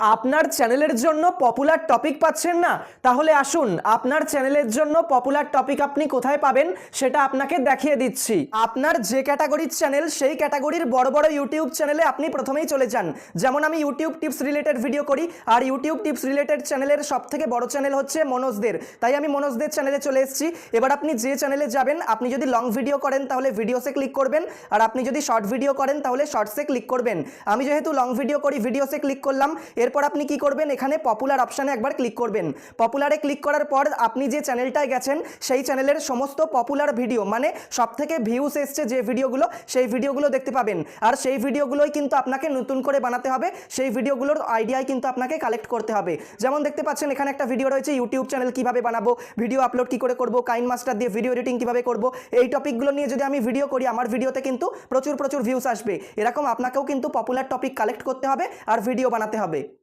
আপনার চ্যানেলের জন্য পপুলার টপিক পাচ্ছেন না? তাহলে আসুন আপনার চ্যানেলের জন্য পপুলার টপিক আপনি কোথায় পাবেন সেটা আপনাকে দেখিয়ে দিচ্ছি। আপনার যে ক্যাটাগরির চ্যানেল সেই ক্যাটাগরির বড় বড় ইউটিউব চ্যানেলে আপনি প্রথমেই চলে যান। যেমন আমি ইউটিউব টিপস রিলেটেড ভিডিও করি, আর ইউটিউব টিপস রিলেটেড চ্যানেলের সব থেকে বড় চ্যানেল হচ্ছে মনোজদের, তাই আমি মনোজদের চ্যানেলে চলে এসেছি। এবার আপনি যে চ্যানেলে যাবেন, আপনি যদি লং ভিডিও করেন তাহলে ভিডিওসে ক্লিক করবেন, আর আপনি যদি শর্ট ভিডিও করেন তাহলে শর্টসে ক্লিক করবেন। আমি যেহেতু লং ভিডিও করি, ভিডিওসে ক্লিক করলাম। এরপর আপনি কি করবেন, এখানে পপুলার অপশানে একবার ক্লিক করবেন। পপুলারে ক্লিক করার পর আপনি যে চ্যানেলটায় গেছেন সেই চ্যানেলের সমস্ত পপুলার ভিডিও, মানে সব থেকে ভিউস এসছে যে ভিডিওগুলো, সেই ভিডিওগুলো দেখতে পাবেন। আর সেই ভিডিওগুলোই কিন্তু আপনাকে নতুন করে বানাতে হবে, সেই ভিডিওগুলোর আইডিয়াই কিন্তু আপনাকে কালেক্ট করতে হবে। যেমন দেখতে পাচ্ছেন এখানে একটা ভিডিও রয়েছে, ইউটিউব চ্যানেল কিভাবে বানাবো, ভিডিও আপলোড কি করে করবো, কাইন মাস্টার দিয়ে ভিডিও এডিটিং কিভাবে করবো। এই টপিকগুলো নিয়ে যদি আমি ভিডিও করি, আমার ভিডিওতে কিন্তু প্রচুর ভিউস আসবে। এরকম আপনাকেও কিন্তু পপুলার টপিক কালেক্ট করতে হবে আর ভিডিও বানাতে হবে।